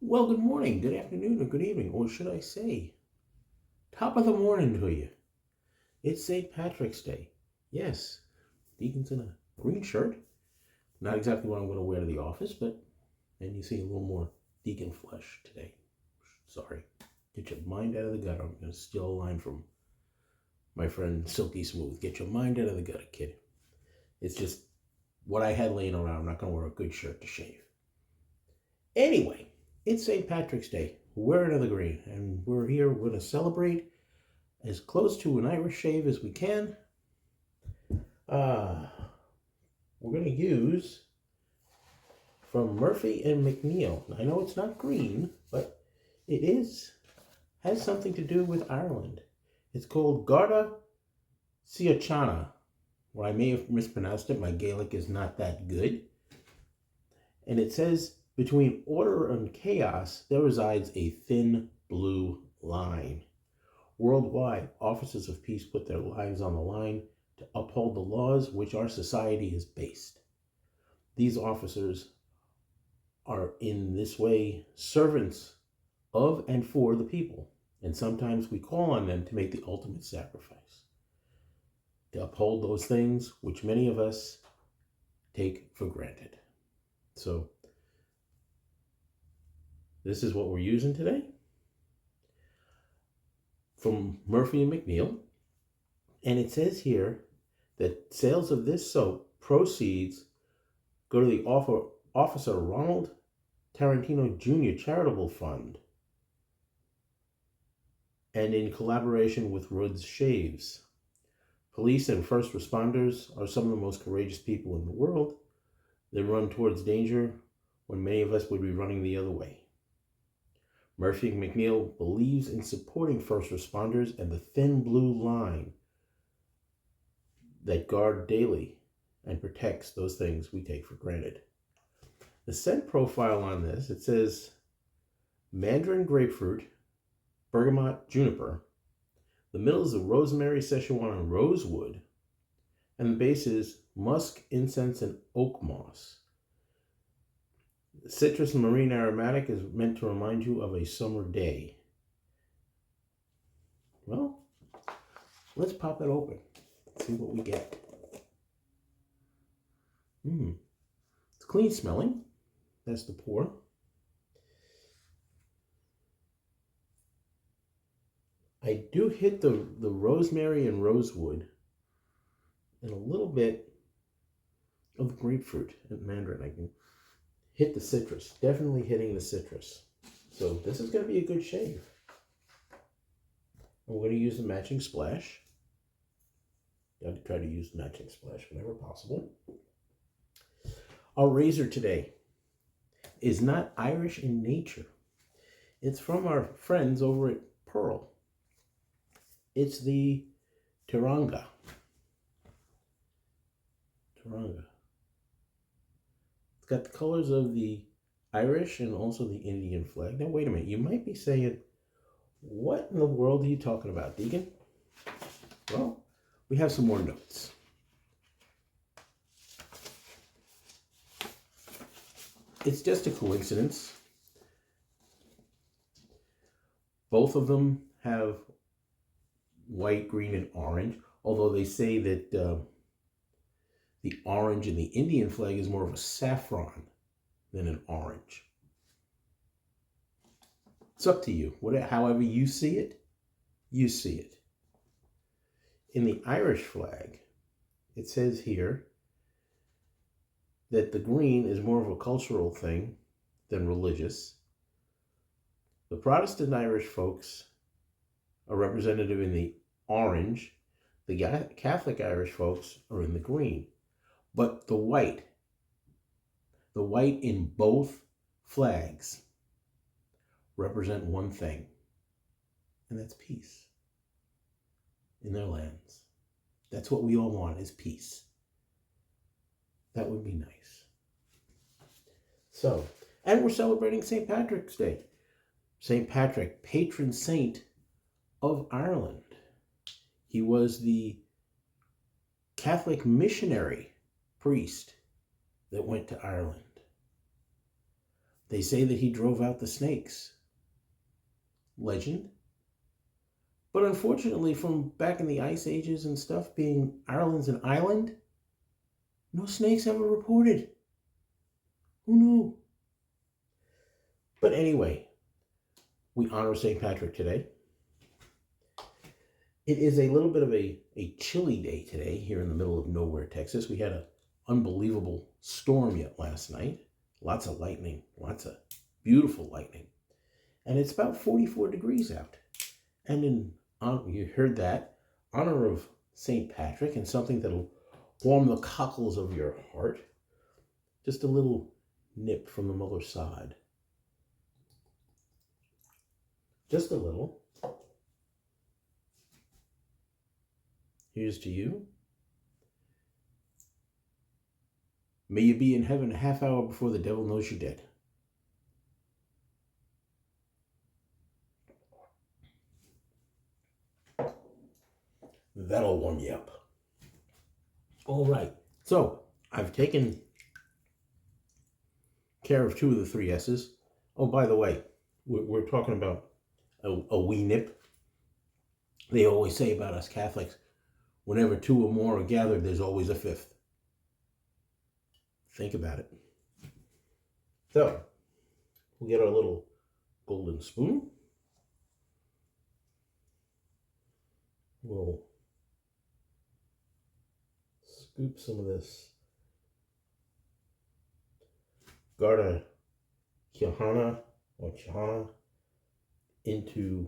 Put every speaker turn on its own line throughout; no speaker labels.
Well, good morning, good afternoon, or good evening, or should I say, top of the morning to you. It's St. Patrick's Day. Yes, Deacon's in a green shirt. Not exactly what I'm going to wear to the office, but then you see a little more Deacon flesh today. Sorry. Get your mind out of the gutter. I'm going to steal a line from my friend Silky Smooth. Get your mind out of the gutter, kid. It's just what I had laying around. I'm not going to wear a good shirt to shave. Anyway, it's St. Patrick's Day. We're into the green, and we're here. We're going to celebrate as close to an Irish shave as we can. We're going to use from Murphy and McNeil. I know it's not green, but it has something to do with Ireland. It's called Garda Siochana. Well, I may have mispronounced it. My Gaelic is not that good. And it says, between order and chaos, there resides a thin blue line. Worldwide, officers of peace put their lives on the line to uphold the laws which our society is based. These officers are in this way servants of and for the people, and sometimes we call on them to make the ultimate sacrifice, to uphold those things which many of us take for granted. So, this is what we're using today from Murphy and McNeil. And it says here that sales of this soap proceeds go to the Officer Ronald Tarantino Jr. Charitable Fund, and in collaboration with Roods Shaves. Police and first responders are some of the most courageous people in the world. They run towards danger when many of us would be running the other way. Murphy and McNeil believes in supporting first responders and the thin blue line that guard daily and protects those things we take for granted. The scent profile on this, it says Mandarin, Grapefruit, Bergamot, Juniper. The middle is the Rosemary, Sichuan, and Rosewood. And the base is Musk, Incense, and Oakmoss. Citrus and marine aromatic is meant to remind you of a summer day. Well, let's pop it open. See what we get. It's clean smelling. That's the pour. I do hit the rosemary and rosewood and a little bit of grapefruit and mandarin. I can hit the citrus. Definitely hitting the citrus. So this is going to be a good shave. I'm going to use the matching splash. Got to try to use the matching splash whenever possible. Our razor today is not Irish in nature. It's from our friends over at Pearl. It's the Tiranga. It's got the colors of the Irish and also the Indian flag. Now, wait a minute. You might be saying, what in the world are you talking about, Deacon? Well, we have some more notes. It's just a coincidence. Both of them have white, green, and orange, although they say that the orange in the Indian flag is more of a saffron than an orange. It's up to you. However you see it, you see it. In the Irish flag, it says here that the green is more of a cultural thing than religious. The Protestant Irish folks are representative in the orange. The Catholic Irish folks are in the green. But the white in both flags represent one thing, and that's peace in their lands. That's what we all want, is peace. That would be nice. So, and we're celebrating St. Patrick's Day. St. Patrick, patron saint of Ireland. He was the Catholic missionary priest that went to Ireland. They say that he drove out the snakes. Legend. But unfortunately, from back in the Ice Ages and stuff, being Ireland's an island, no snakes ever reported. Who knew? But anyway, we honor St. Patrick today. It is a little bit of a chilly day today here in the middle of nowhere, Texas. We had an unbelievable storm yet last night. Lots of lightning, lots of beautiful lightning. And it's about 44 degrees out. And you heard that, honor of St. Patrick and something that'll warm the cockles of your heart. Just a little nip from the mother side. Just a little. Here's to you. May you be in heaven a half hour before the devil knows you're dead. That'll warm you up. All right. So, I've taken care of 2 of the 3 S's. Oh, by the way, we're talking about a wee nip. They always say about us Catholics, whenever 2 or more are gathered, there's always a 5th. Think about it. So, we'll get our little golden spoon. We'll scoop some of this Garda Siochana or Siochana into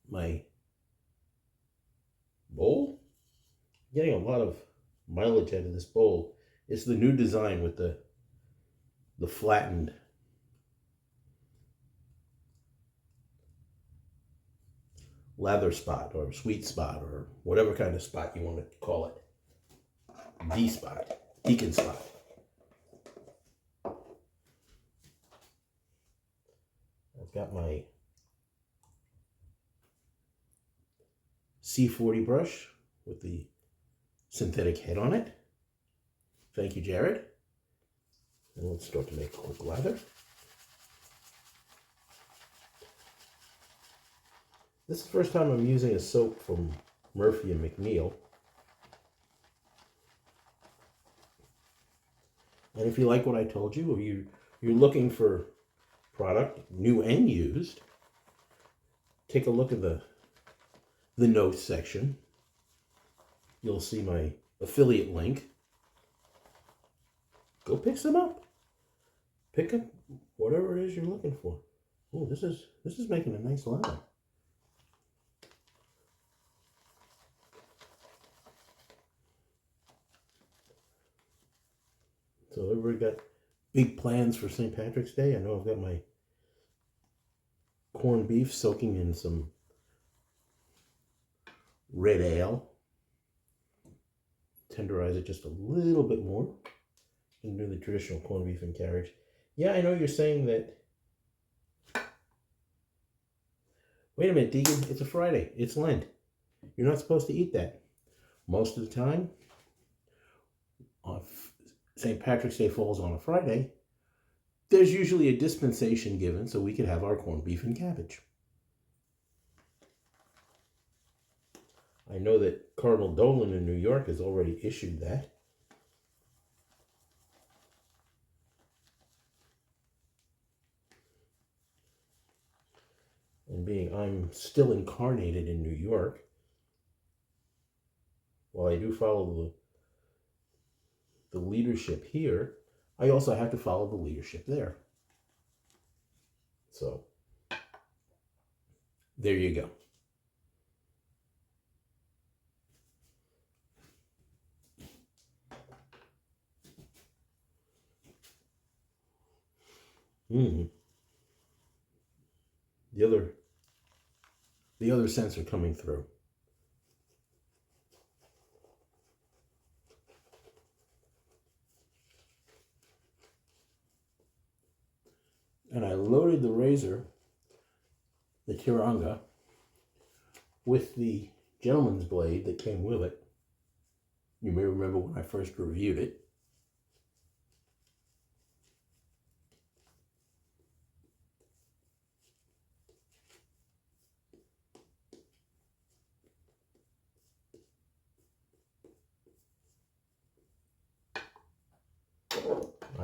my bowl. Getting a lot of mileage out of this bowl. It's the new design with the flattened lather spot or sweet spot or whatever kind of spot you want to call it. D spot, Deacon spot. I've got my C40 brush with the synthetic head on it. Thank you, Jared. And let's start to make a quick lather. This is the first time I'm using a soap from Murphy and McNeil. And if you like what I told you, or you're looking for product, new and used, take a look at the notes section. You'll see my affiliate link. Go pick some up. Pick up whatever it is you're looking for. Oh, this is making a nice lather. So everybody got big plans for St. Patrick's Day. I know I've got my corned beef soaking in some red ale. Tenderize it just a little bit more. And do the traditional corned beef and carriage. Yeah, I know you're saying that. Wait a minute, Deacon. It's a Friday. It's Lent. You're not supposed to eat that. Most of the time, St. Patrick's Day falls on a Friday, there's usually a dispensation given so we could have our corned beef and cabbage. I know that Cardinal Dolan in New York has already issued that. And being I'm still incarnated in New York, while I do follow the leadership here, I also have to follow the leadership there. So, there you go. The other scents are coming through. And I loaded the razor, the Tiranga, with the gentleman's blade that came with it. You may remember when I first reviewed it.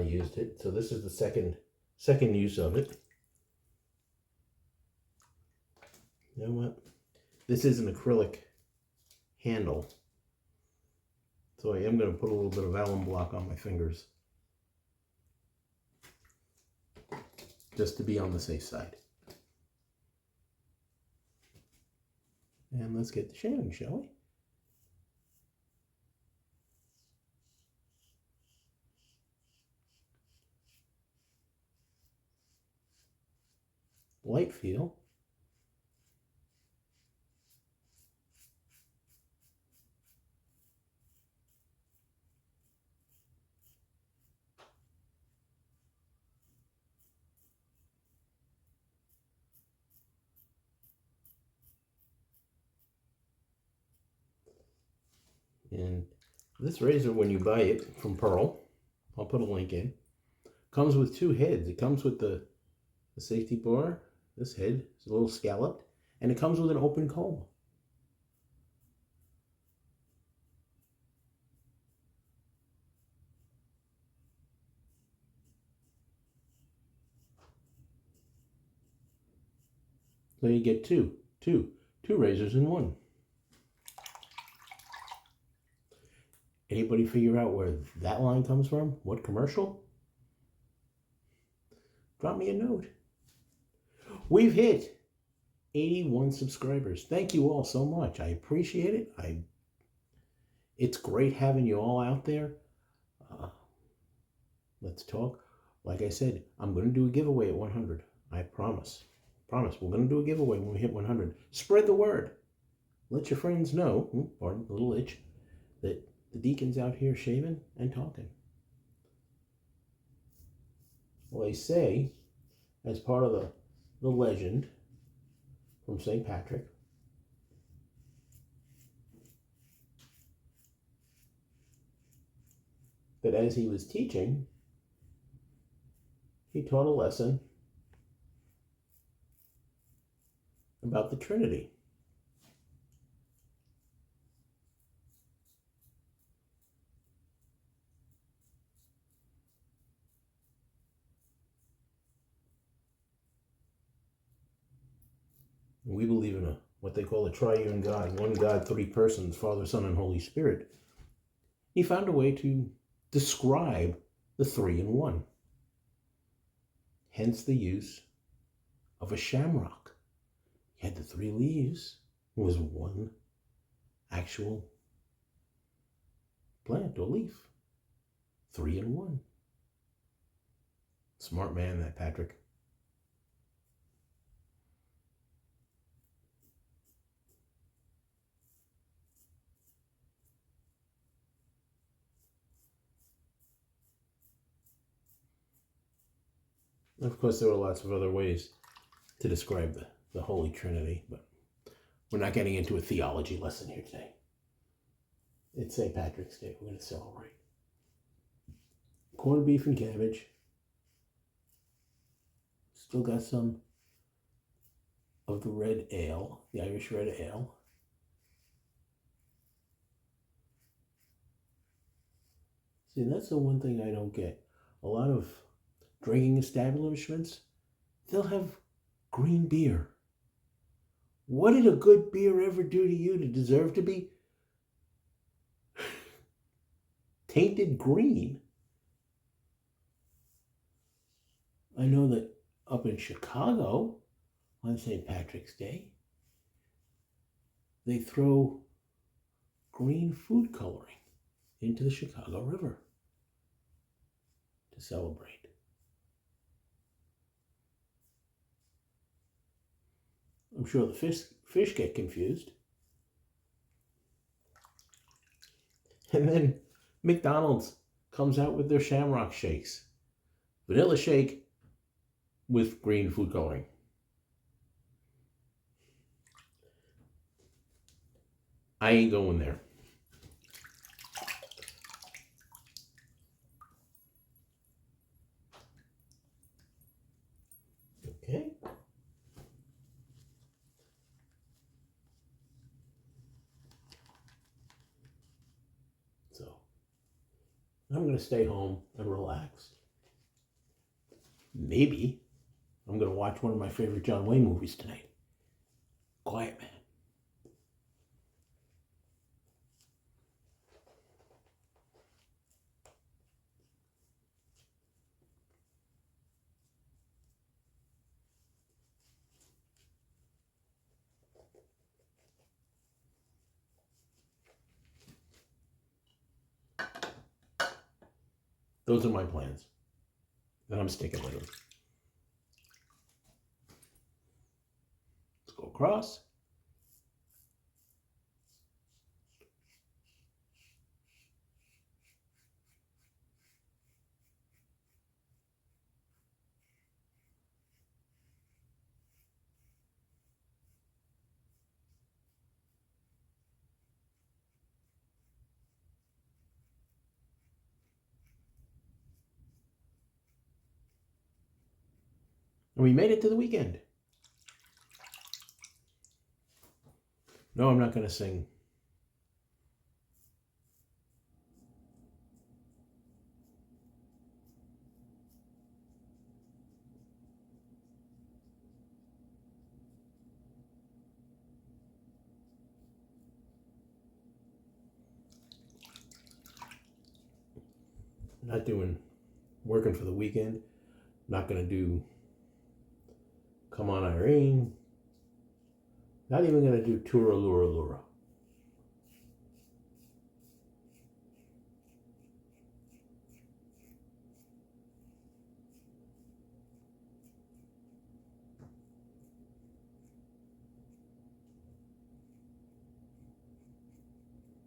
I used it. So this is the second use of it. You know what? This is an acrylic handle. So I am going to put a little bit of alum block on my fingers. Just to be on the safe side. And let's get to shaving, shall we? Light feel. And this razor, when you buy it from Pearl, I'll put a link in, comes with two heads. It comes with the safety bar, this head is a little scalloped, and it comes with an open comb. So you get two razors in one. Anybody figure out where that line comes from? What commercial? Drop me a note. We've hit 81 subscribers. Thank you all so much. I appreciate it. It's great having you all out there. Let's talk. Like I said, I'm going to do a giveaway at 100. I promise. Promise. We're going to do a giveaway when we hit 100. Spread the word. Let your friends know, pardon the little itch, that the Deacon's out here shaving and talking. Well, they say, as part of the legend from St. Patrick, that as he was teaching, he taught a lesson about the Trinity. We believe in what they call a triune God, one God, three persons, Father, Son, and Holy Spirit. He found a way to describe the three in one. Hence the use of a shamrock. He had the three leaves. It was one actual plant or leaf. Three in one. Smart man, that Patrick. Of course, there were lots of other ways to describe the Holy Trinity, but we're not getting into a theology lesson here today. It's St. Patrick's Day. We're going to celebrate. Corned beef and cabbage. Still got some of the red ale, the Irish red ale. See, that's the one thing I don't get. A lot of drinking establishments, they'll have green beer. What did a good beer ever do to you to deserve to be tainted green? I know that up in Chicago on St. Patrick's Day, they throw green food coloring into the Chicago River to celebrate. I'm sure the fish get confused. And then McDonald's comes out with their shamrock shakes. Vanilla shake with green food coloring. I ain't going there. Okay. So I'm going to stay home and relax Maybe I'm going to watch one of my favorite John Wayne movies tonight. Quiet Man. Those are my plans. And I'm sticking with them. Let's go across. And we made it to the weekend. No, I'm not going to sing. Not doing working for the weekend. Not going to do Come On Irene. Not even going to do Tura Lura Lura.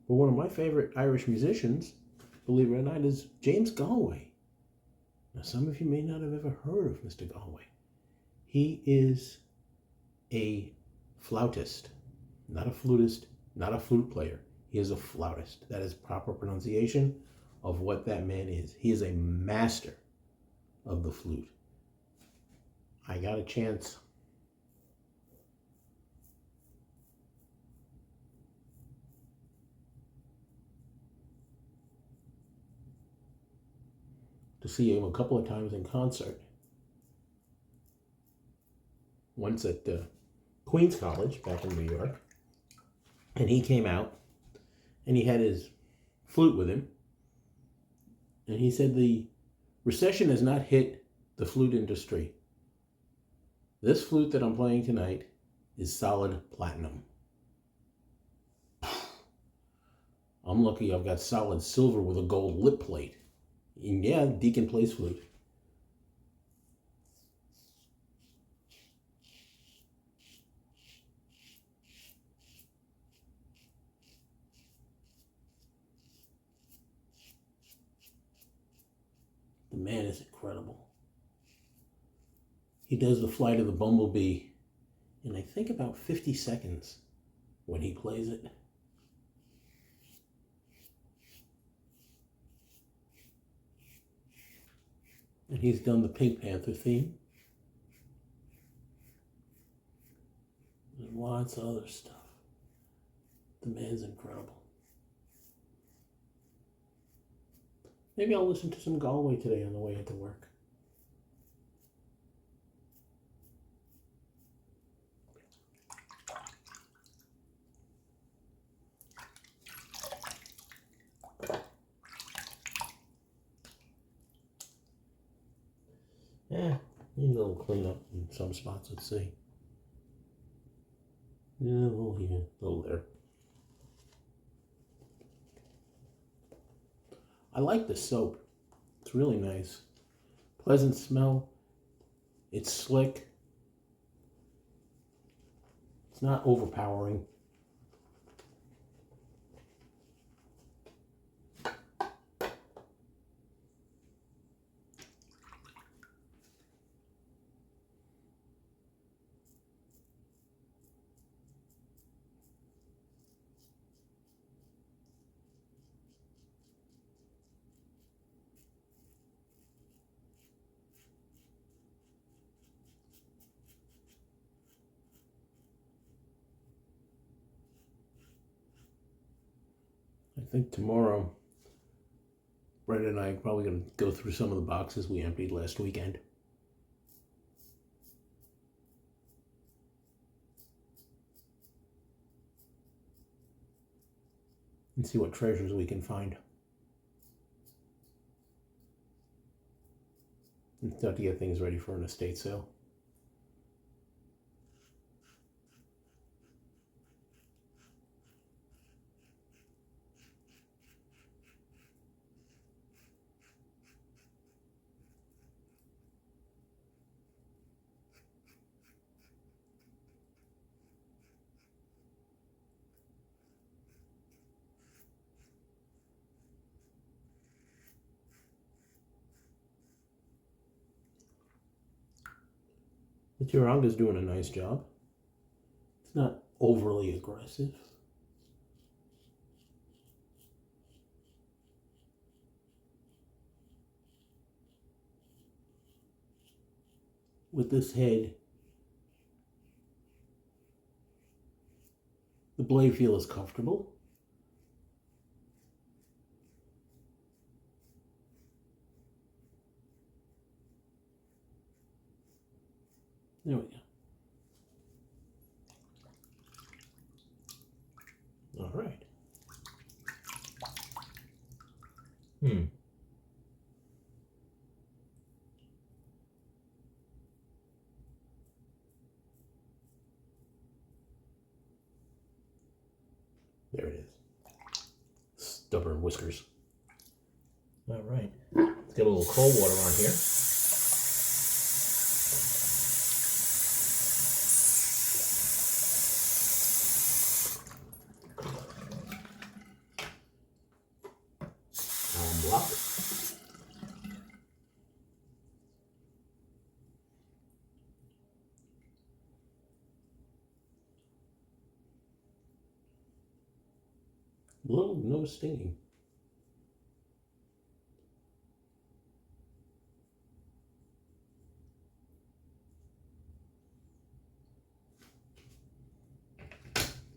But one of my favorite Irish musicians, believe it or not, is James Galway. Now, some of you may not have ever heard of Mr. Galway. He is a flautist, not a flutist, not a flute player. He is a flautist. That is proper pronunciation of what that man is. He is a master of the flute. I got a chance to see him a couple of times in concert. Once at Queens College back in New York. And he came out and he had his flute with him. And he said the recession has not hit the flute industry. This flute that I'm playing tonight is solid platinum. I'm lucky I've got solid silver with a gold lip plate. And yeah, Deacon plays flute. The man is incredible. He does the flight of the bumblebee in I think about 50 seconds when he plays it. And he's done the Pink Panther theme. There's lots of other stuff. The man's incredible. Maybe I'll listen to some Galway today on the way into work. Yeah, need a little cleanup in some spots, let's see. Yeah, a little here, a little there. I like the soap. It's really nice. Pleasant smell. It's slick. It's not overpowering. I think tomorrow, Brenda and I are probably going to go through some of the boxes we emptied last weekend. and see what treasures we can find. And start to get things ready for an estate sale. The Chiranga's doing a nice job. It's not overly aggressive. With this head, the blade feel is comfortable. There we go. All right. There it is. Stubborn whiskers. All right. Let's get a little cold water on here. Block. Little, no stinging.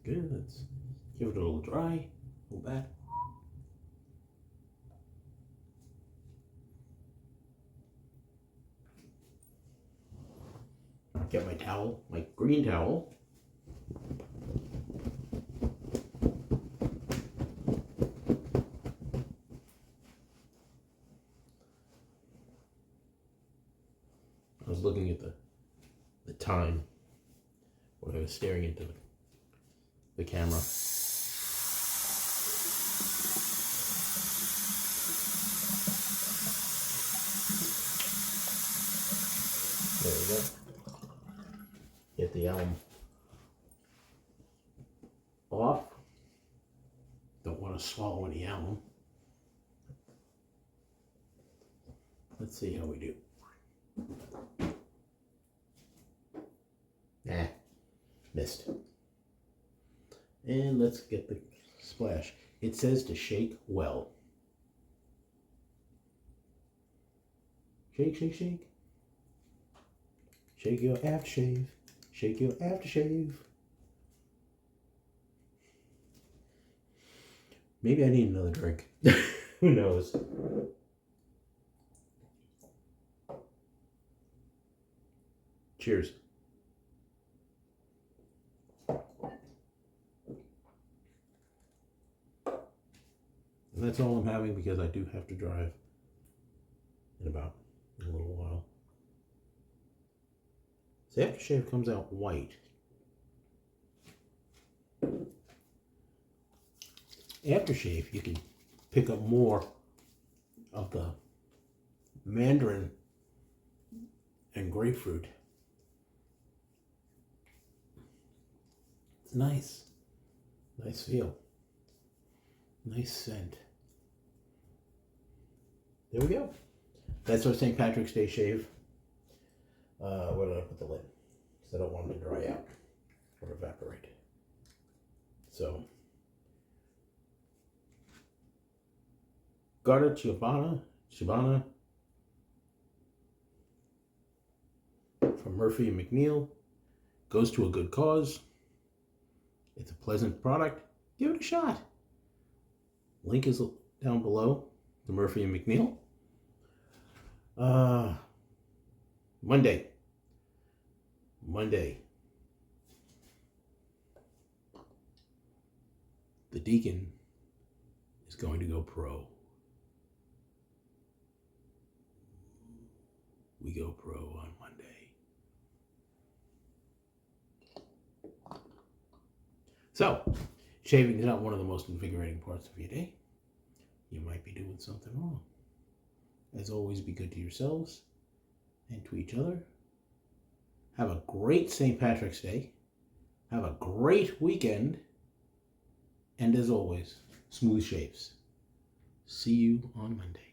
Good, let's give it a little dry, a little bad. Get my towel, my green towel. I was looking at the time when I was staring into the camera. There we go. Get the elm off. Don't want to swallow any alum. Let's see how we do. Nah, missed. And let's get the splash. It says to shake well. Shake, shake, shake. Shake your aftershave. Shake your aftershave. Maybe I need another drink. Who knows? Cheers. And that's all I'm having because I do have to drive in about a little while. The aftershave comes out white. Aftershave, you can pick up more of the Mandarin and Grapefruit. It's nice. Nice feel. Nice scent. There we go. That's our St. Patrick's Day shave. Where did I put the lid? Because I don't want it to dry out or evaporate. So, Garda Siochana from Murphy and McNeil. Goes to a good cause. It's a pleasant product. Give it a shot. Link is down below. The Murphy and McNeil. Monday. The Deacon is going to go pro. We go pro on Monday. So, shaving is not one of the most invigorating parts of your day. You might be doing something wrong. As always, be good to yourselves and to each other. Have a great St. Patrick's Day. Have a great weekend. And as always, smooth shaves. See you on Monday.